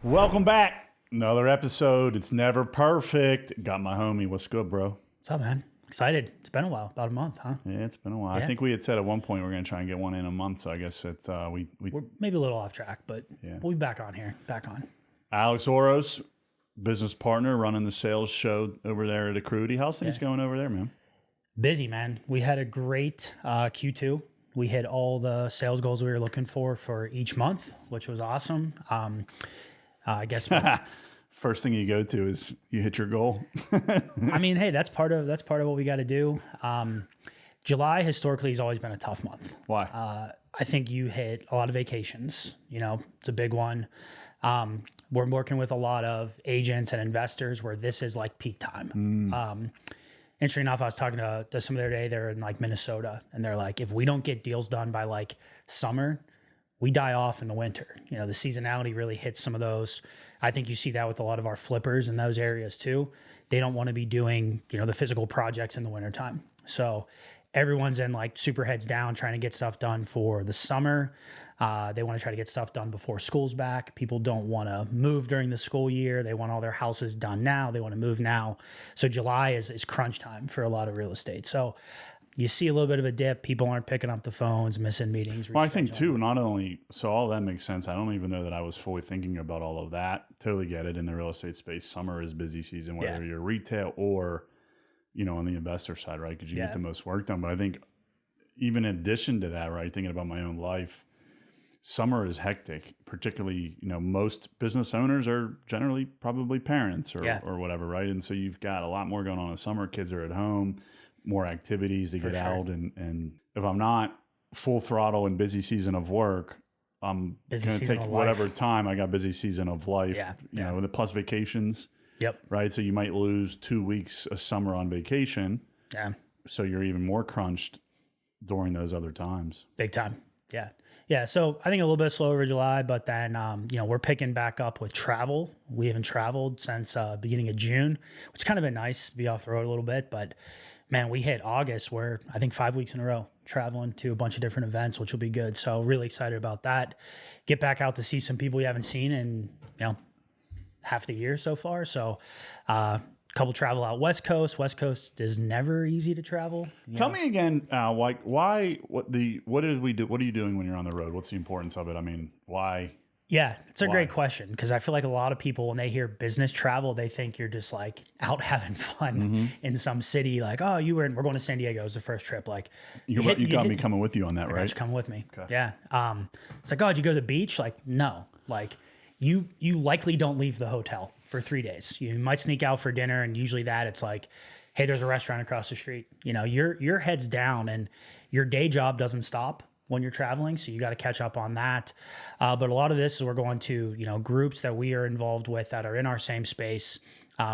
Welcome back. Another episode. It's never perfect. Got my homie. What's good, bro? What's up, man? Excited. It's been a while. About a month, huh? Yeah, it's been a while. Yeah. I think we had said at one point we're going to try and get one in a month. So I guess it's We're maybe a little off track, but we'll be back on here. Back on. Alex Orosz, business partner, running the sales show over there at Accruity. How's things going over there, man? Busy, man. We had a great Q2. We hit all the sales goals we were looking for each month, which was awesome. I guess First thing you go to is you hit your goal. I mean, hey, that's part of what we got to do. July historically has always been a tough month. Why? I think you hit a lot of vacations. You know, it's a big one. We're working with a lot of agents and investors where this is like peak time. Interesting enough, I was talking to some the other day. They're in like Minnesota, and they're like, if we don't get deals done by like summer, we die off in the winter. You know, the seasonality really hits some of those. I think you see that with a lot of our flippers in those areas too. They don't want to be doing, you know, the physical projects in the wintertime. So everyone's in like super heads down trying to get stuff done for the summer. They want to try to get stuff done before school's back. People don't want to move during the school year. They want all their houses done now. They want to move now. So July is crunch time for a lot of real estate. So you see a little bit of a dip. People aren't picking up the phones, missing meetings. Well, I think too, not only, so all that makes sense. I don't even know that I was fully thinking about all of that. Totally get it in the real estate space. Summer is busy season, whether you're retail or, you know, on the investor side, right? Because you get the most work done. But I think even in addition to that, right, thinking about my own life, summer is hectic, particularly, you know, most business owners are generally probably parents or whatever, right? And so you've got a lot more going on in summer. Kids are at home, more activities to get out. And if I'm not full throttle in busy season of work, I'm going to take whatever time I got busy season of life, you know, the plus vacations. Yep. Right. So you might lose 2 weeks of summer on vacation. Yeah. So you're even more crunched during those other times. Big time. Yeah. Yeah. So I think a little bit slow over July, but then, you know, we're picking back up with travel. We haven't traveled since beginning of June, which kind of been nice to be off the road a little bit. But man, we hit August where I think 5 weeks in a row traveling to a bunch of different events, which will be good. So really excited about that. Get back out to see some people we haven't seen in, you know, half the year so far. So couple travel out West Coast. West Coast is never easy to travel. Tell me again, like what are you doing when you're on the road? What's the importance of it? I mean, why? Yeah, it's a great question because I feel like a lot of people, when they hear business travel, they think you're just like out having fun in some city. Like, oh, we're going to San Diego. It was the first trip. Like, you got me coming with you on that, right? Come with me. Okay. Yeah. It's like, oh, did you go to the beach? Like, no. Like, you likely don't leave the hotel for 3 days. You might sneak out for dinner, and usually it's like, hey, there's a restaurant across the street. You know, your head's down, and your day job doesn't stop when you're traveling, so you got to catch up on that. But a lot of this is we're going to, you know, groups that we are involved with that are in our same space.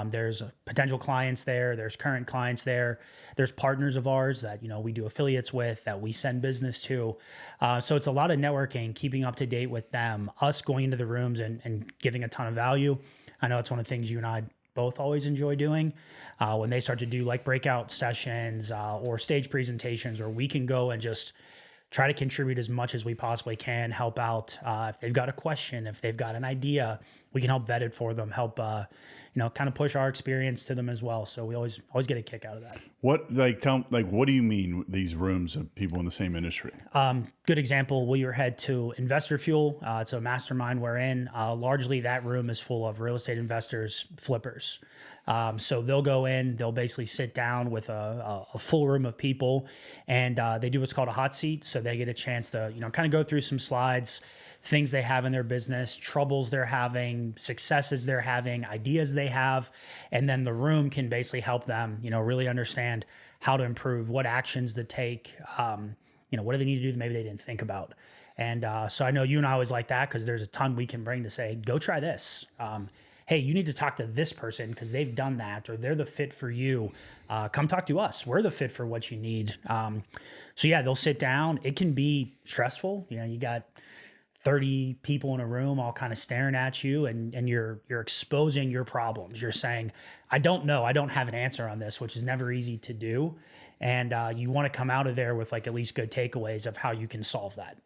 There's potential clients there. There's current clients there. There's partners of ours that, you know, we do affiliates with, that we send business to. So it's a lot of networking, keeping up to date with them, us going into the rooms and giving a ton of value. I know it's one of the things you and I both always enjoy doing when they start to do like breakout sessions or stage presentations, where we can go and just try to contribute as much as we possibly can, help out. If they've got a question, if they've got an idea, we can help vet it for them, help, you know, kind of push our experience to them as well. So we always get a kick out of that. What do you mean these rooms of people in the same industry? Good example, we were head to Investor Fuel. It's a mastermind we're in. Largely that room is full of real estate investors, flippers. So they'll go in, they'll basically sit down with a full room of people, and they do what's called a hot seat. So they get a chance to, you know, kind of go through some slides, things they have in their business, troubles they're having, successes they're having, ideas they have. And then the room can basically help them, you know, really understand how to improve, what actions to take, you know, what do they need to do that maybe they didn't think about. And so I know you and I always like that because there's a ton we can bring to say, go try this. Hey, you need to talk to this person because they've done that, or they're the fit for you. Come talk to us. We're the fit for what you need. So yeah, they'll sit down. It can be stressful. You know, you got 30 people in a room all kind of staring at you, and you're exposing your problems. You're saying, I don't know. I don't have an answer on this, which is never easy to do. And you want to come out of there with like at least good takeaways of how you can solve that.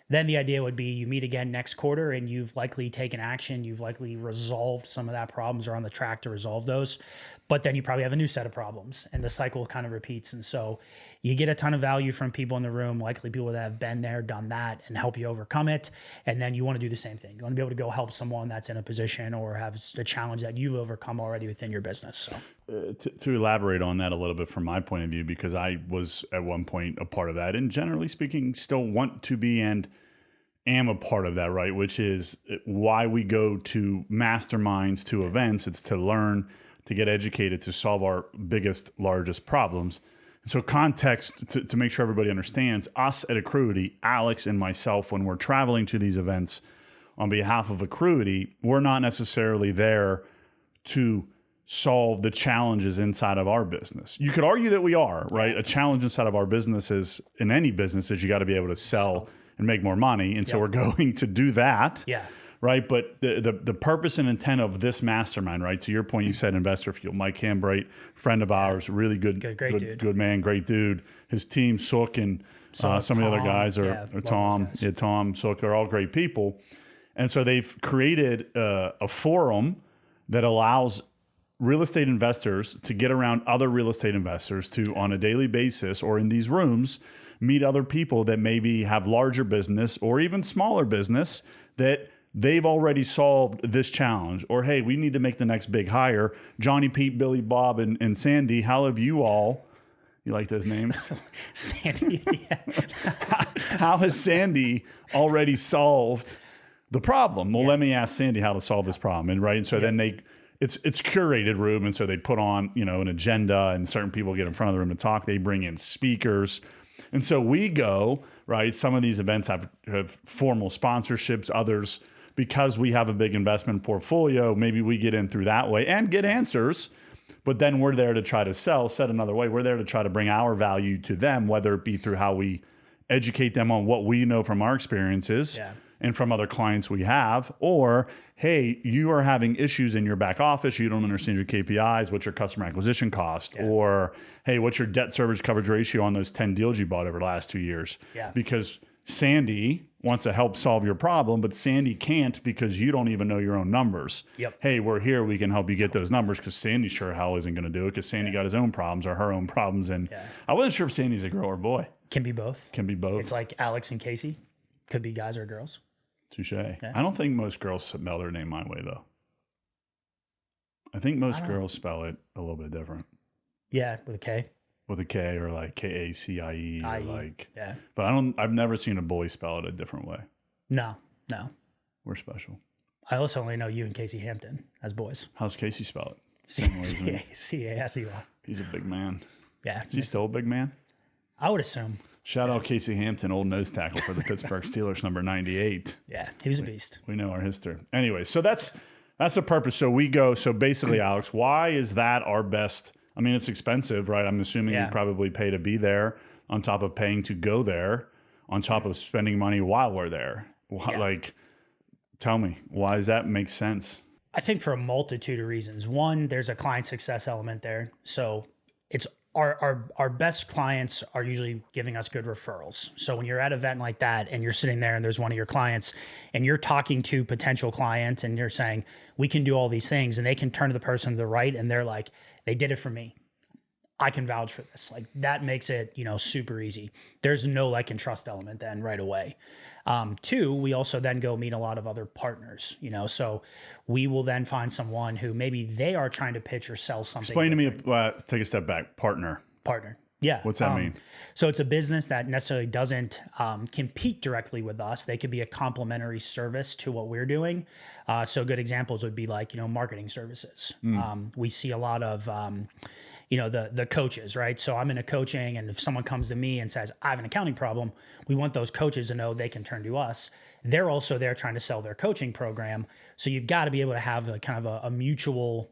Then the idea would be you meet again next quarter and you've likely taken action. You've likely resolved some of that problems or on the track to resolve those. But then you probably have a new set of problems and the cycle kind of repeats. And so you get a ton of value from people in the room, likely people that have been there, done that, and help you overcome it. And then you want to do the same thing. You want to be able to go help someone that's in a position or have a challenge that you've overcome already within your business. So to elaborate on that a little bit from my point of view, because I was at one point a part of that, and generally speaking, still want to be and am a part of that, right? Which is why we go to masterminds, to events. It's to learn, to get educated, to solve our biggest, largest problems. And so context, to make sure everybody understands, us at Accruity, Alex and myself, when we're traveling to these events on behalf of Accruity, we're not necessarily there to solve the challenges inside of our business. You could argue that we are, right? A challenge inside of our business is, in any business, is you got to be able to sell and make more money. And so we're going to do that. Yeah. Right. But the purpose and intent of this mastermind, right? To your point, you said investor fuel. Mike Hambright, friend of ours, really good man, great dude. His team, Sook, and some of the other guys are Tom. Yeah, Tom, Sook, they're all great people. And so they've created a forum that allows real estate investors to get around other real estate investors to, on a daily basis or in these rooms, meet other people that maybe have larger business or even smaller business that they've already solved this challenge. Or, hey, we need to make the next big hire. Johnny, Pete, Billy, Bob, and Sandy, how have you all, you like those names? Sandy, yeah. How has Sandy already solved the problem? Well, let me ask Sandy how to solve this problem. And right, and so then it's curated room, and so they put on, an agenda, and certain people get in front of the room to talk. They bring in speakers. And so we go, right? Some of these events have formal sponsorships, others, because we have a big investment portfolio, maybe we get in through that way and get answers, but then we're there to try to sell. Said another way, we're there to try to bring our value to them, whether it be through how we educate them on what we know from our experiences and from other clients we have, or, hey, you are having issues in your back office, you don't understand your KPIs, what's your customer acquisition cost, or, hey, what's your debt service coverage ratio on those 10 deals you bought over the last 2 years? Because Sandy wants to help solve your problem, but Sandy can't because you don't even know your own numbers. Hey, we're here, we can help you get those numbers, because Sandy sure hell isn't going to do it, because Sandy got his own problems or her own problems. And I wasn't sure if Sandy's a girl or boy. Can be both. Can be both. It's like Alex and Casey. Could be guys or girls. Touche. I don't think most girls spell their name my way, though. I think most girls spell it a little bit different. Yeah, with a K. With a K, or like Kacie, or like. Yeah. But I've never seen a boy spell it a different way. No. We're special. I also only know you and Casey Hampton as boys. How's Casey spell it? C-A-S-E-Y. He's a big man. Yeah. Is he still a big man? I would assume. Shout out Casey Hampton, old nose tackle for the Pittsburgh Steelers, number 98. Yeah, he was a beast. We know our history. Anyway, so that's the purpose. So we go. So basically, Alex, why is that our best? I mean, it's expensive, right? I'm assuming you probably pay to be there, on top of paying to go there, on top of spending money while we're there. Like, tell me, why does that make sense? I think for a multitude of reasons. One, there's a client success element there. So it's our best clients are usually giving us good referrals. So when you're at an event like that and you're sitting there and there's one of your clients and you're talking to potential clients and you're saying, we can do all these things, and they can turn to the person to the right and they're like, they did it for me. I can vouch for this. Like, that makes it, super easy. There's no like and trust element then right away. Two, we also then go meet a lot of other partners, so we will then find someone who maybe they are trying to pitch or sell something. Explain to me, take a step back, partner. Yeah. What's that mean? So it's a business that necessarily doesn't compete directly with us. They could be a complementary service to what we're doing. So good examples would be like, marketing services. We see a lot of, the coaches, right? So I'm in a coaching, and if someone comes to me and says, I have an accounting problem, we want those coaches to know they can turn to us. They're also there trying to sell their coaching program. So you've got to be able to have a kind of a mutual,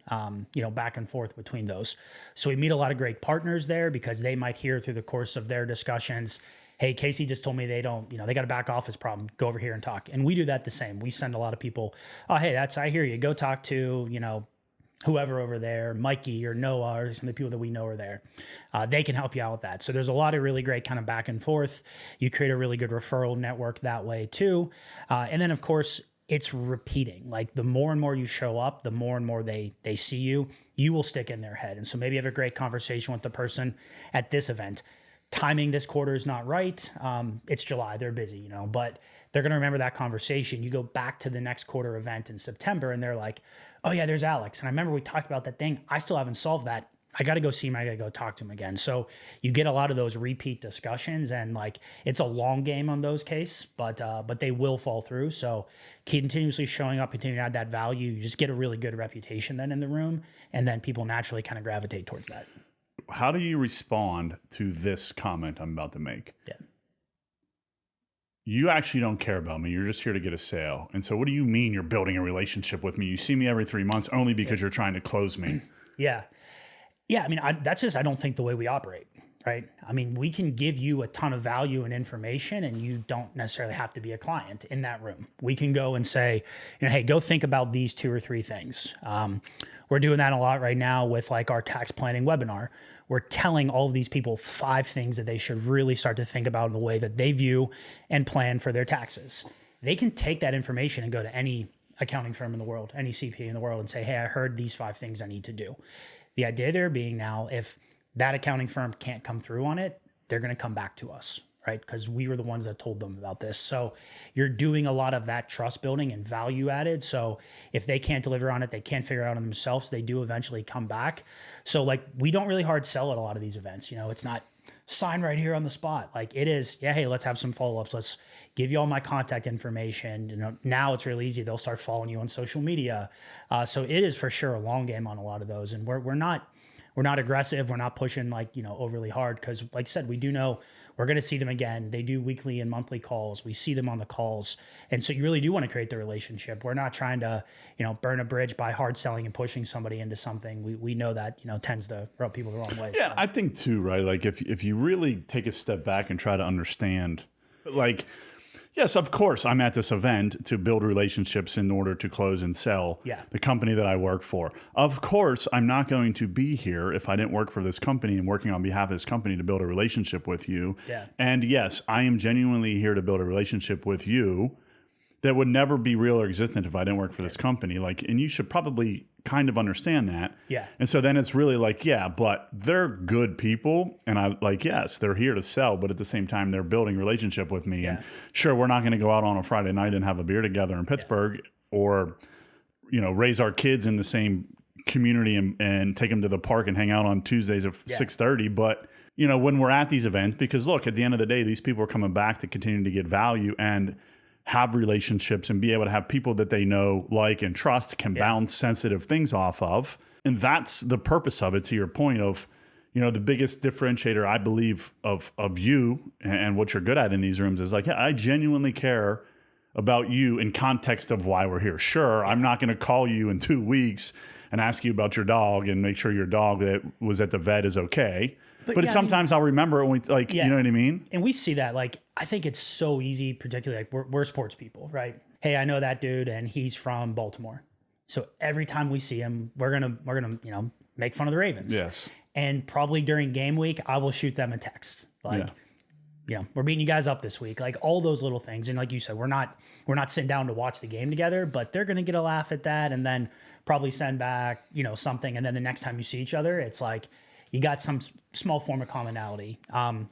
back and forth between those. So we meet a lot of great partners there, because they might hear through the course of their discussions, hey, Casey just told me they don't, they got a back office problem. Go over here and talk. And we do that the same. We send a lot of people, oh, hey, I hear you. Go talk to, whoever over there, Mikey or Noah or some of the people that we know are there, they can help you out with that. So there's a lot of really great kind of back and forth. You create a really good referral network that way too. And then of course it's repeating. Like the more and more you show up, the more and more they see you, you will stick in their head. And so maybe you have a great conversation with the person at this event. Timing this quarter is not right. It's July, they're busy, you know, but they're going to remember that conversation. You go back to the next quarter event in September and they're like, oh yeah, there's Alex. And I remember we talked about that thing. I still haven't solved that. I got to go see him. I got to go talk to him again. So you get a lot of those repeat discussions, and like it's a long game on those cases, but they will fall through. So continuously showing up, continuing to add that value, you just get a really good reputation then in the room, and then people naturally kind of gravitate towards that. How do you respond to this comment I'm about to make? Yeah. You actually don't care about me. You're just here to get a sale. And so what do you mean you're building a relationship with me? You see me every 3 months only because you're trying to close me. Yeah. Yeah, I mean, that's just, I don't think the way we operate, right? I mean, we can give you a ton of value and information, and you don't necessarily have to be a client in that room. We can go and say, you know, hey, go think about these 2 or 3 things. We're doing that a lot right now with like our tax planning webinar. We're telling all of these people 5 things that they should really start to think about in the way that they view and plan for their taxes. They can take that information and go to any accounting firm in the world, any CPA in the world, and say, hey, I heard these 5 things I need to do. The idea there being now, if that accounting firm can't come through on it, they're going to come back to us, right? Because we were the ones that told them about this. So you're doing a lot of that trust building and value added. So if they can't deliver on it, they can't figure it out on themselves, they do eventually come back. So like we don't really hard sell at a lot of these events. You know, it's not sign right here on the spot. Like it is, yeah, hey, let's have some follow-ups. Let's give you all my contact information. You know, now it's really easy. They'll start following you on social media. So it is for sure a long game on a lot of those. And we're not aggressive. We're not pushing like, you know, overly hard. Cause like I said, we do know we're going to see them again. They do weekly and monthly calls. We see them on the calls. And so you really do want to create the relationship. We're not trying to, you know, burn a bridge by hard selling and pushing somebody into something. We know that, you know, tends to rub people the wrong way. Yeah. So. I think too, right? Like if you really take a step back and try to understand, like, yes, of course, I'm at this event to build relationships in order to close and sell the company that I work for. Of course, I'm not going to be here if I didn't work for this company and working on behalf of this company to build a relationship with you. Yeah. And yes, I am genuinely here to build a relationship with you that would never be real or existent if I didn't work for this company. Like, and you should probably kind of understand that. Yeah. And so then it's really like, yeah, but they're good people. And I like, yes, they're here to sell, but at the same time, they're building relationship with me. And sure, we're not going to go out on a Friday night and have a beer together in Pittsburgh or, you know, raise our kids in the same community and take them to the park and hang out on Tuesdays at 6:30. But, you know, when we're at these events, because look, at the end of the day, these people are coming back to continue to get value and have relationships and be able to have people that they know, like, and trust, can bounce sensitive things off of. And that's the purpose of it, to your point of, you know, the biggest differentiator, I believe, of you and what you're good at in these rooms is like, yeah, I genuinely care about you in context of why we're here. Sure, I'm not going to call you in 2 weeks and ask you about your dog and make sure your dog that was at the vet is okay. But sometimes I'll remember it when we, like, you know what I mean? And we see that, like, I think it's so easy, particularly like we're sports people, right? Hey, I know that dude and he's from Baltimore. So every time we see him, we're gonna, you know, make fun of the Ravens. Yes. And probably during game week, I will shoot them a text. Like, you know, we're beating you guys up this week. Like all those little things. And like you said, we're not sitting down to watch the game together, but they're gonna get a laugh at that and then probably send back, you know, something. And then the next time you see each other, it's like, you got some small form of commonality.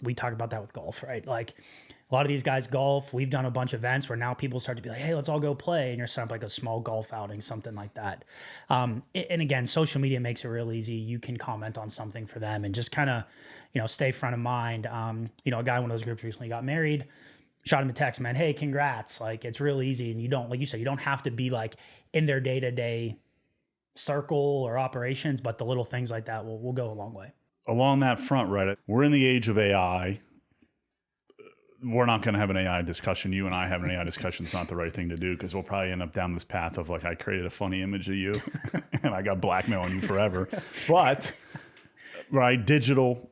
We talk about that with golf, right? Like a lot of these guys golf. We've done a bunch of events where now people start to be like, hey, let's all go play. And you're setting up like a small golf outing, something like that. And again, social media makes it real easy. You can comment on something for them and just kind of, you know, stay front of mind. You know, a guy in one of those groups recently got married, shot him a text, man, hey, congrats. Like it's real easy. And you don't, like you said, you don't have to be like in their day-to-day circle or operations, but the little things like that will go a long way. Along that front, right? We're in the age of AI. We're not going to have an AI discussion. You and I having an AI discussion is not the right thing to do because we'll probably end up down this path of like, I created a funny image of you and I got blackmailing you forever. But, right, digital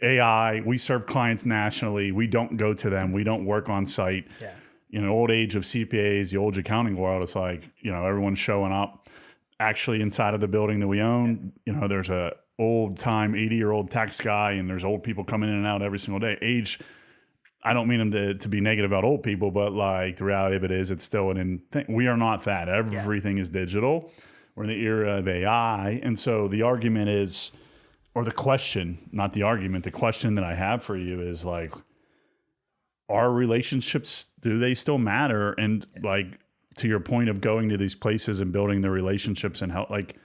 AI, we serve clients nationally. We don't go to them. We don't work on site. Yeah. In the old age of CPAs, the old accounting world, it's like, you know, everyone's showing up. actually inside of the building that we own. You know, there's a old time 80-year-old tax guy, and there's old people coming in and out every single day. Age, I don't mean them to be negative about old people, but like the reality of it is it's still we are not that. Everything is digital. We're in the era of AI. And so the argument is, or the question, not the argument, the question that I have for you is like, are relationships, do they still matter? And like, to your point of going to these places and building the relationships and how, like,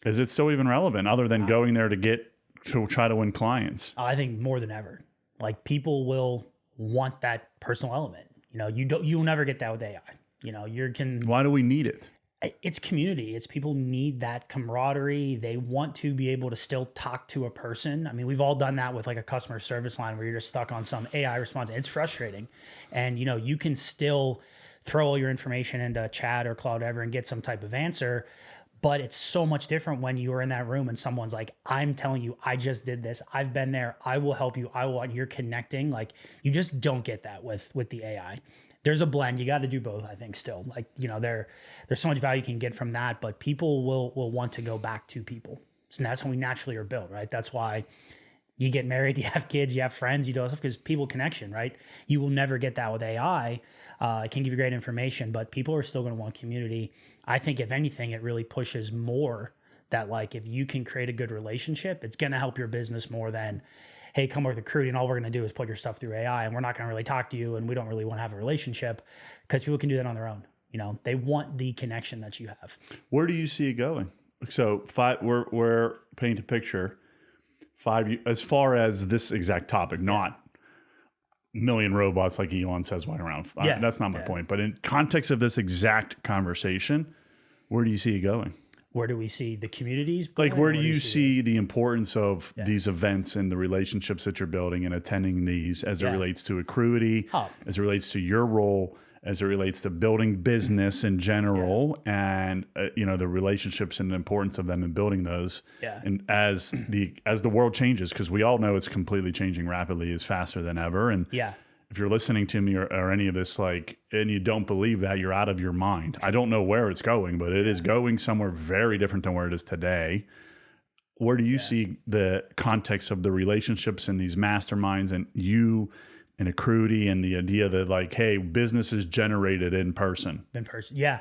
is it still even relevant other than going there to try to win clients? I think more than ever, like people will want that personal element. You know, you'll never get that with AI. You know, why do we need it? It's community. It's people need that camaraderie. They want to be able to still talk to a person. I mean, we've all done that with like a customer service line where you're just stuck on some AI response. It's frustrating. And, you know, you can still throw all your information into chat or cloud ever and get some type of answer. But it's so much different when you are in that room and someone's like, I'm telling you, I just did this. I've been there. I will help you. You're connecting. Like you just don't get that with the AI. There's a blend. You got to do both, I think, still. Like, you know, there's so much value you can get from that, but people will want to go back to people. So that's how we naturally are built, right? That's why you get married, you have kids, you have friends, you do all stuff because people connection, right? You will never get that with AI. It can give you great information, but people are still going to want community. I think if anything, it really pushes more that like, if you can create a good relationship, it's going to help your business more than, hey, come work recruiting. All we're going to do is put your stuff through AI and we're not going to really talk to you and we don't really want to have a relationship because people can do that on their own. You know, they want the connection that you have. Where do you see it going? So we're painting a picture 5 years, as far as this exact topic, not million robots like Elon says walking around. Yeah. That's not my point. But in context of this exact conversation, where do you see it going? Where do we see the communities? Like, where do you see the importance of these events and the relationships that you're building and attending these as it relates to Accruity, as it relates to your role, as it relates to building business in general, and you know, the relationships and the importance of them and building those. Yeah. And as the world changes, because we all know it's completely changing rapidly, is faster than ever. And if you're listening to me or any of this, like, and you don't believe that, you're out of your mind. I don't know where it's going, but it is going somewhere very different than where it is today. Where do you see the context of the relationships and these masterminds and you and Accruity and the idea that like, hey, business is generated in person? In person, yeah.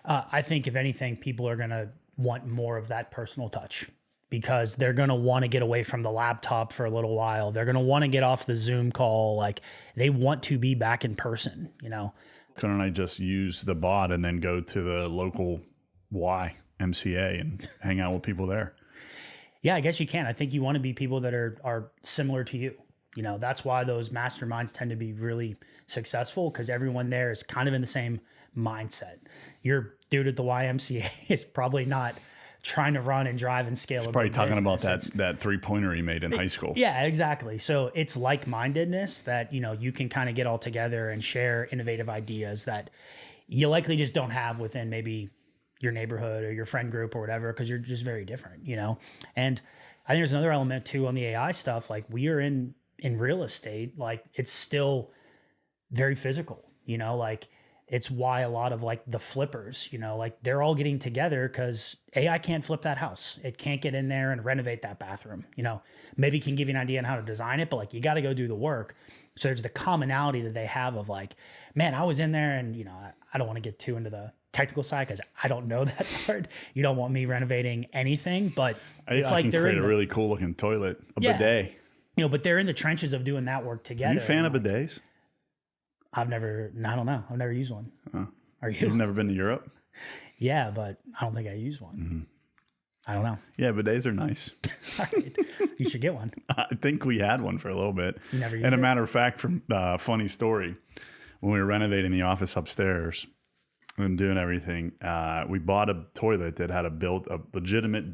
I think if anything, people are going to want more of that personal touch, because they're going to want to get away from the laptop for a little while. They're going to want to get off the Zoom call. Like, they want to be back in person, you know? Couldn't I just use the bot and then go to the local YMCA and hang out with people there? Yeah, I guess you can. I think you want to be people that are similar to you. You know, that's why those masterminds tend to be really successful, because everyone there is kind of in the same mindset. Your dude at the YMCA is probably not trying to run and drive and scale. He's probably talking about that 3-pointer he made in high school. Yeah, exactly. So it's like-mindedness that, you know, you can kind of get all together and share innovative ideas that you likely just don't have within maybe your neighborhood or your friend group or whatever, because you're just very different, you know? And I think there's another element too on the AI stuff. Like, we are in real estate, like, it's still very physical, you know, like, it's why a lot of like the flippers, you know, like, they're all getting together because AI can't flip that house. It can't get in there and renovate that bathroom. You know, maybe it can give you an idea on how to design it, but like, you got to go do the work. So there's the commonality that they have of like, man, I was in there, and, you know, I don't want to get too into the technical side because I don't know that part. You don't want me renovating anything, but it's like they're create a really cool looking toilet, bidet. You know, but they're in the trenches of doing that work together. Are you a fan of bidets? I don't know. I've never used one. Are you? You've never been to Europe? Yeah, but I don't think I use one. Mm-hmm. I don't know. Yeah, bidets are nice. All right. You should get one. I think we had one for a little bit. You never used And it? a matter of fact, from funny story, when we were renovating the office upstairs and doing everything, we bought a toilet that had a legitimate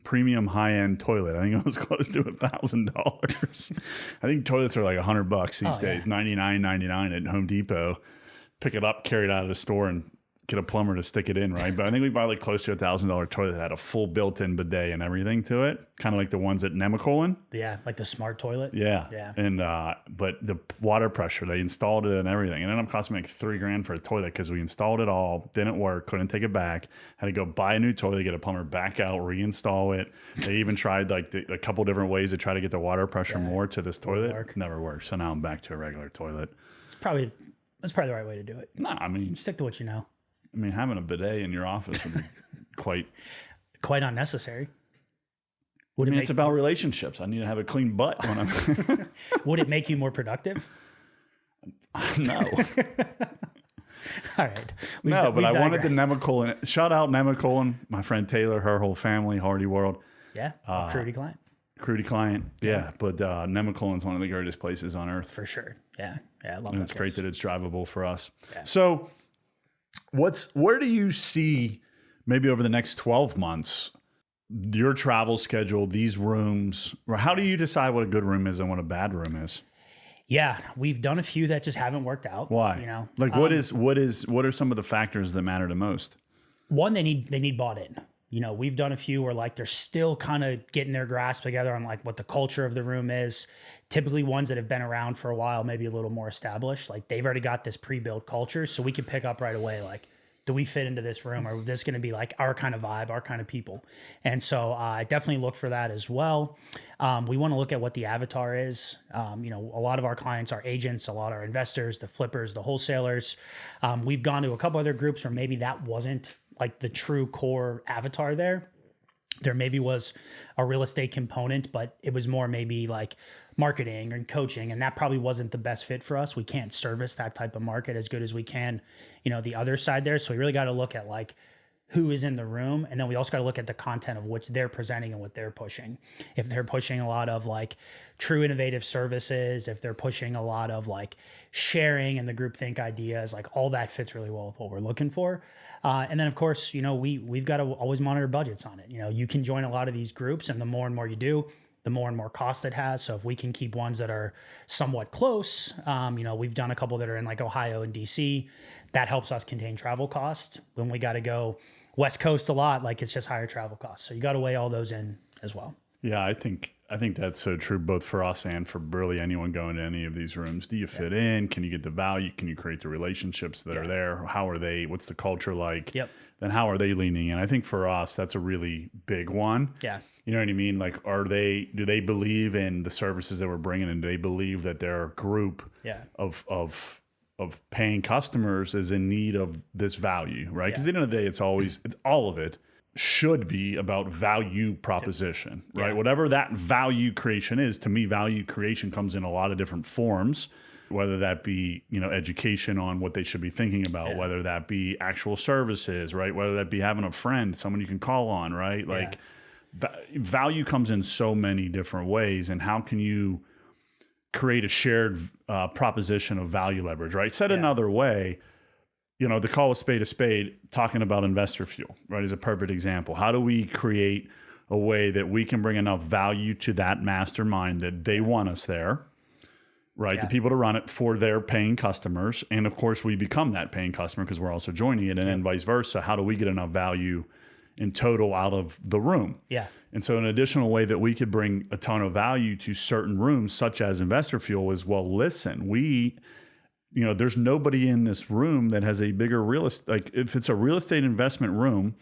premium high-end toilet. I think it was close to $1,000. I think toilets are like $100 these days, $99.99 at Home Depot. Pick it up, carry it out of the store, and get a plumber to stick it in, right? But I think we bought like close to $1,000 toilet that had a full built-in bidet and everything to it, kind of like the ones at Nemacolin. Yeah, like the smart toilet. Yeah. Yeah. And but the water pressure, they installed it and everything. It ended up costing me like $3,000 for a toilet because we installed it all, didn't work, couldn't take it back, had to go buy a new toilet, get a plumber back out, reinstall it. They even tried like a couple different ways to try to get the water pressure more to this toilet. Never worked. So now I'm back to a regular toilet. That's probably the right way to do it. No, I mean, stick to what you know. I mean, having a bidet in your office would be quite unnecessary. It's about relationships. I need to have a clean butt when I'm. Would it make you more productive? No. All right. But I wanted the Nemacolin. Shout out Nemacolin, my friend Taylor, her whole family, Hardy World. Yeah. Crudy client. Crudy client. Yeah. But Nemacolin's one of the greatest places on earth. For sure. Yeah. Yeah. I love it. And it's great that it's drivable for us. Yeah. So where do you see maybe over the next 12 months your travel schedule, these rooms, or how do you decide what a good room is and what a bad room is? Yeah, we've done a few that just haven't worked out. Why? You know, like what are some of the factors that matter the most? One, they need bought in. You know, we've done a few where like they're still kind of getting their grasp together on like what the culture of the room is. Typically ones that have been around for a while, maybe a little more established, like they've already got this pre-built culture. So we can pick up right away, like, do we fit into this room? Or is this going to be like our kind of vibe, our kind of people? And so I definitely look for that as well. We want to look at what the avatar is. You know, a lot of our clients are agents, a lot are investors, the flippers, the wholesalers. We've gone to a couple other groups where maybe that wasn't like the true core avatar there. There maybe was a real estate component, but it was more maybe like marketing and coaching. And that probably wasn't the best fit for us. We can't service that type of market as good as we can, you know, the other side there. So we really got to look at like who is in the room. And then we also got to look at the content of which they're presenting and what they're pushing. If they're pushing a lot of like true innovative services, if they're pushing a lot of like sharing and the groupthink ideas, like all that fits really well with what we're looking for. And then of course, you know, we've got to always monitor budgets on it. You know, you can join a lot of these groups and the more and more you do, the more and more cost it has. So if we can keep ones that are somewhat close, you know, we've done a couple that are in like Ohio and DC, that helps us contain travel costs. When we got to go West Coast a lot, like it's just higher travel costs. So you got to weigh all those in as well. Yeah, I think that's so true, both for us and for really anyone going to any of these rooms. Do you fit in? Can you get the value? Can you create the relationships that are there? How are they? What's the culture like? Yep. Then how are they leaning in? I think for us, that's a really big one. Yeah. You know what I mean? Like, do they believe in the services that we're bringing in? Do they believe that their group of paying customers is in need of this value, right? Because at the end of the day, it's all of it should be about value proposition, right? Whatever that value creation is, to me, value creation comes in a lot of different forms, whether that be, you know, education on what they should be thinking about, whether that be actual services, right? Whether that be having a friend, someone you can call on, right? Like value comes in so many different ways. And how can you create a shared proposition of value leverage, right? Said another way, you know, the call a spade, talking about investor fuel, right, is a perfect example. How do we create a way that we can bring enough value to that mastermind that they want us there, right? The people to run it for their paying customers. And of course, we become that paying customer because we're also joining it, and then vice versa. How do we get enough value in total out of the room? Yeah. And so an additional way that we could bring a ton of value to certain rooms, such as investor fuel, is, well, listen, you know, there's nobody in this room that has a bigger real estate. Like if it's a real estate investment room,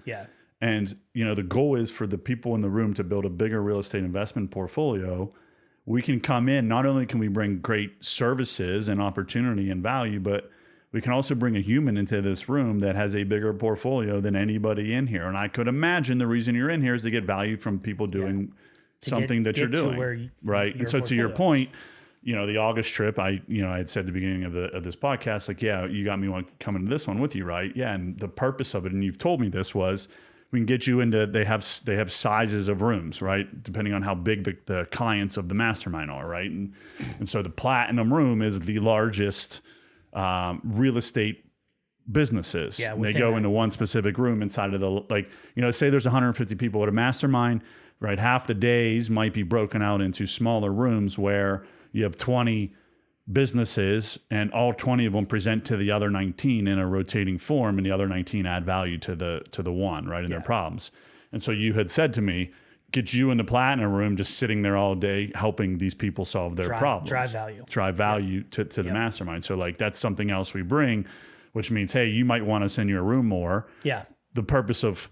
and you know the goal is for the people in the room to build a bigger real estate investment portfolio, we can come in. Not only can we bring great services and opportunity and value, but we can also bring a human into this room that has a bigger portfolio than anybody in here. And I could imagine the reason you're in here is to get value from people doing something that you're doing, right? And so to your point, you know, the August trip, I had said at the beginning of this podcast, like, yeah, you got me coming to this one with you, right? Yeah. And the purpose of it, and you've told me this, was we can get you into, they have sizes of rooms, right? Depending on how big the clients of the mastermind are, right? And so the platinum room is the largest real estate businesses. Yeah, they go into one specific room inside of the, like, you know, say there's 150 people at a mastermind, right? Half the days might be broken out into smaller rooms where you have 20 businesses, and all 20 of them present to the other 19 in a rotating form, and the other 19 add value to the one, right, in their problems. And so you had said to me, get you in the platinum room just sitting there all day helping these people solve their problems. Drive value to the mastermind. So like that's something else we bring, which means, hey, you might want us in your room more. Yeah. The purpose of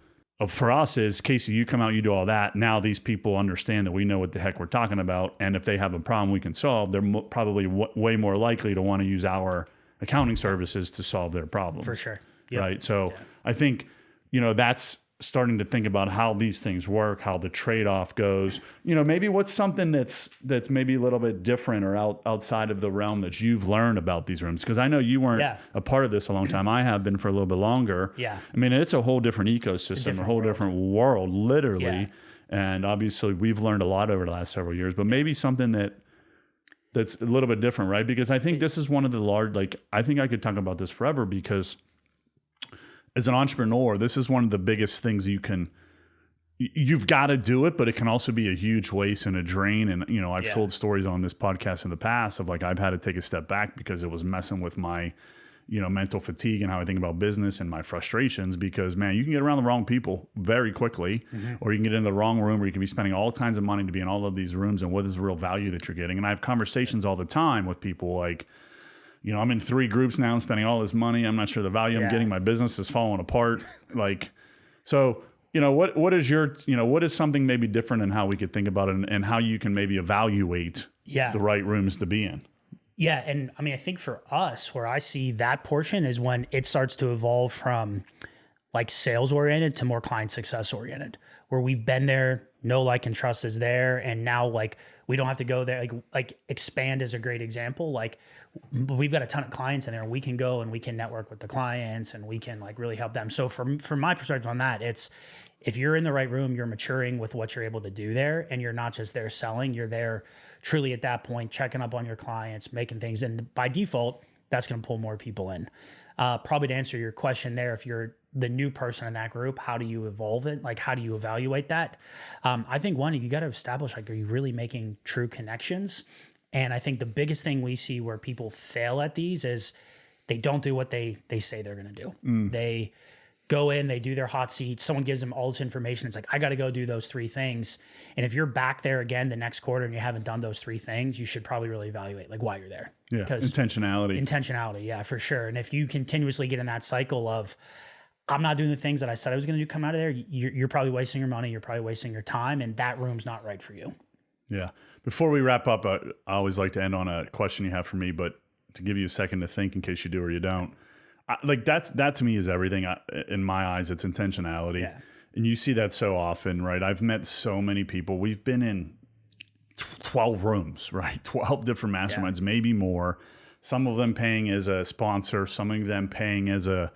for us is, Casey, you come out, you do all that. Now these people understand that we know what the heck we're talking about. And if they have a problem we can solve, they're probably way more likely to want to use our accounting services to solve their problem. For sure. Yep. Right. So I think, that's starting to think about how these things work, how the trade-off goes, maybe what's something that's maybe a little bit different or outside of the realm that you've learned about these rooms. Cause I know you weren't a part of this a long time. I have been for a little bit longer. Yeah. I mean, it's a whole different ecosystem, a whole different world, literally. Yeah. And obviously we've learned a lot over the last several years, but maybe something that's a little bit different, right? Because I think this is one of the large, I think I could talk about this forever, because as an entrepreneur, this is one of the biggest things you've got to do it, but it can also be a huge waste and a drain. And, I've told stories on this podcast in the past of I've had to take a step back because it was messing with my, mental fatigue and how I think about business and my frustrations, because man, you can get around the wrong people very quickly, or you can get in the wrong room where you can be spending all kinds of money to be in all of these rooms. And what is the real value that you're getting? And I have conversations all the time with people like, I'm in 3 groups now and spending all this money. I'm not sure the value I'm getting. My business is falling apart. So, what is what is something maybe different in how we could think about it and how you can maybe evaluate the right rooms to be in? Yeah. And I mean, I think for us, where I see that portion is when it starts to evolve from sales oriented to more client success oriented, where we've been there, know, like, and trust is there. And now we don't have to go there. Expand is a great example. We've got a ton of clients in there, and we can go and we can network with the clients and we can really help them. So from my perspective on that, it's, if you're in the right room, you're maturing with what you're able to do there, and you're not just there selling, you're there truly at that point, checking up on your clients, making things. And by default, that's going to pull more people in. Probably to answer your question there, if you're the new person in that group, how do you evolve it? How do you evaluate that? I think one, you got to establish, are you really making true connections? And I think the biggest thing we see where people fail at these is they don't do what they say they're going to do. They go in, they do their hot seat. Someone gives them all this information. It's I got to go do those 3 things. And if you're back there again the next quarter and you haven't done those 3 things, you should probably really evaluate why you're there. Yeah, intentionality. Yeah, for sure. And if you continuously get in that cycle of, I'm not doing the things that I said I was going to do, come out of there, you're probably wasting your money. You're probably wasting your time, and that room's not right for you. Yeah. Before we wrap up, I always like to end on a question you have for me, but to give you a second to think in case you do or you don't. That to me is everything. In my eyes, it's intentionality. Yeah. And you see that so often, right? I've met so many people. We've been in 12 rooms, right? 12 different masterminds, maybe more. Some of them paying as a sponsor, some of them paying as a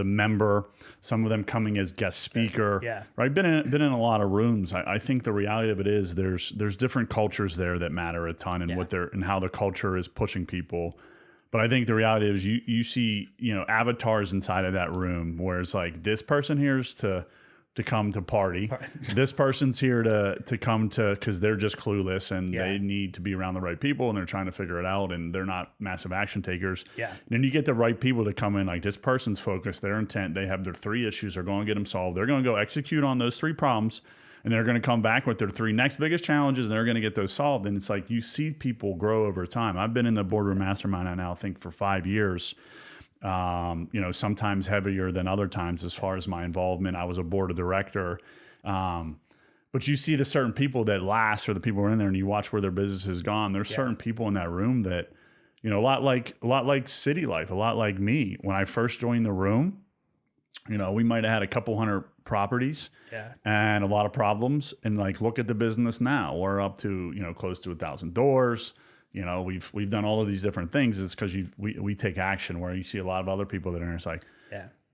member, some of them coming as guest speaker. Yeah. Right. Been in a lot of rooms. I think the reality of it is there's different cultures there that matter a ton, and and how the culture is pushing people. But I think the reality is you see, avatars inside of that room where it's this person here's to come to party. This person's here to come to, because they're just clueless and they need to be around the right people and they're trying to figure it out and they're not massive action takers. Yeah. And then you get the right people to come in, this person's focused, their intent, they have their 3 issues, they're going to get them solved. They're going to go execute on those 3 problems, and they're going to come back with their 3 next biggest challenges, and they're going to get those solved. And it's you see people grow over time. I've been in the boardroom mastermind now, I think, for 5 years. Sometimes heavier than other times as far as my involvement. I was a board of director. But you see the certain people that last, or the people who are in there, and you watch where their business has gone. There's certain people in that room that, a lot like City Life, a lot like me. When I first joined the room, we might have had a couple hundred properties and a lot of problems. And look at the business now. We're up to, close to 1,000 doors. We've done all of these different things. It's because we take action, where you see a lot of other people that are just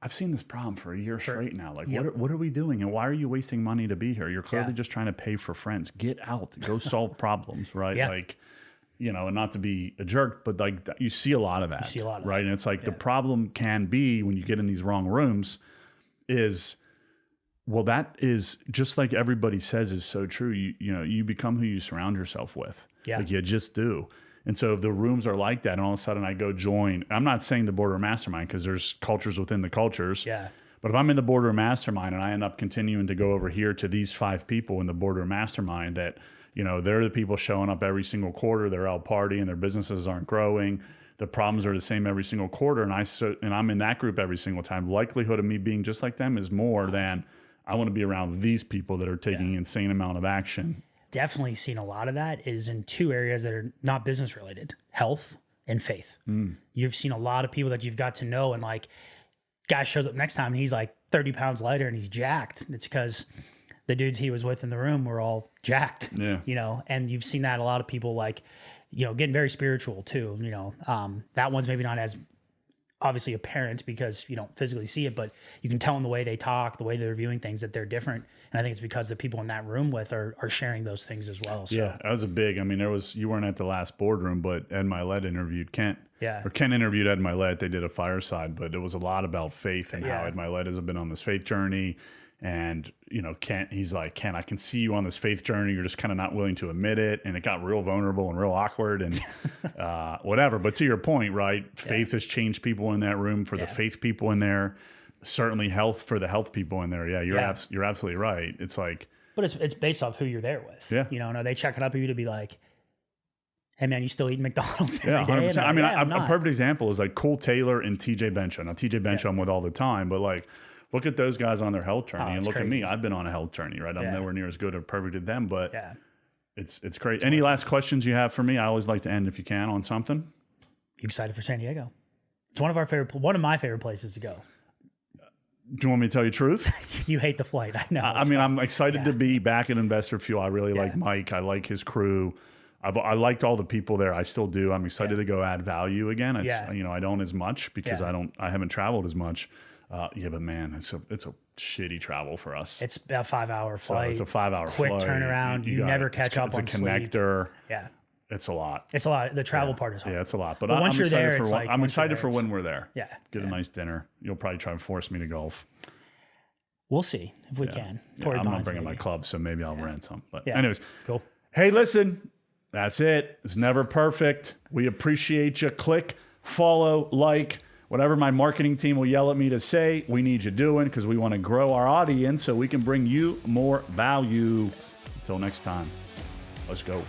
I've seen this problem for a year straight now. What are we doing? And why are you wasting money to be here? You're clearly just trying to pay for friends. Get out, go solve problems, right? And not to be a jerk, but you see a lot of that. You see a lot of right? That. And it's the problem can be when you get in these wrong rooms is, well, that is just like everybody says is so true. You become who you surround yourself with. Yeah. You just do. And so if the rooms are like that and all of a sudden I go join, I'm not saying the boardroom mastermind because there's cultures within the cultures. Yeah. But if I'm in the boardroom mastermind and I end up continuing to go over here to these 5 people in the boardroom mastermind that, you know, they're the people showing up every single quarter, they're out partying, their businesses aren't growing, the problems are the same every single quarter, and I'm in that group every single time, likelihood of me being just like them is more than I want to be around these people that are taking an insane amount of action. Definitely seen a lot of that is in 2 areas that are not business related: health and faith. You've seen a lot of people that you've got to know, and like, guy shows up next time and he's like 30 pounds lighter and he's jacked. It's because the dudes he was with in the room were all jacked, you know, and you've seen that a lot of people, like, you know, getting very spiritual too, you know. That one's maybe not as obviously apparent because you don't physically see it, but you can tell in the way they talk, the way they're viewing things, that they're different. And I think it's because the people in that room with are sharing those things as well. So. Yeah, that was a big, I mean, you weren't at the last boardroom, but Ed Milet interviewed Kent. Yeah. Or Ken interviewed Ed Milet. They did a fireside, but it was a lot about faith and how Ed Milet has been on this faith journey. And, you know, Kent, he's like, Ken, I can see you on this faith journey. You're just kind of not willing to admit it. And it got real vulnerable and real awkward and whatever. But to your point, right? Faith has changed people in that room for the faith people in there. Certainly health for the health people in there. Yeah, you're absolutely right. It's like, but it's based off who you're there with. Yeah. You know, and are they checking up at you to be like, hey man, you still eating McDonald's every day? 100%. I mean, a perfect example is like Cole Taylor and TJ Benshaw. Now, TJ Benshaw I'm with all the time, but like, look at those guys on their health journey and look at me. I've been on a health journey, right? I'm nowhere near as good or perfect as them, but it's great. Any last questions you have for me? I always like to end, if you can, on something. You excited for San Diego? It's one of my favorite places to go. Do you want me to tell you the truth? You hate the flight, I know. I mean, I'm excited to be back at Investor Fuel. I really like Mike. I like his crew. I liked all the people there. I still do. I'm excited to go add value again. It's you know, I don't as much because I haven't traveled as much. But man, it's a shitty travel for us. It's a 5-hour flight. So it's a 5-hour quick flight. turnaround. You never catch up on sleep. It's a connector. Yeah. It's a lot. It's a lot. The travel part is hard. Yeah, it's a lot. But once you're there, it's like I'm excited for when we're there. Yeah. Get a nice dinner. You'll probably try and force me to golf. We'll see if we can. I'm not bringing my club, so maybe I'll rent some. But anyways, cool. Hey, listen, that's it. It's never perfect. We appreciate you. Click, follow, like, whatever my marketing team will yell at me to say, we need you doing because we want to grow our audience so we can bring you more value. Until next time, let's go.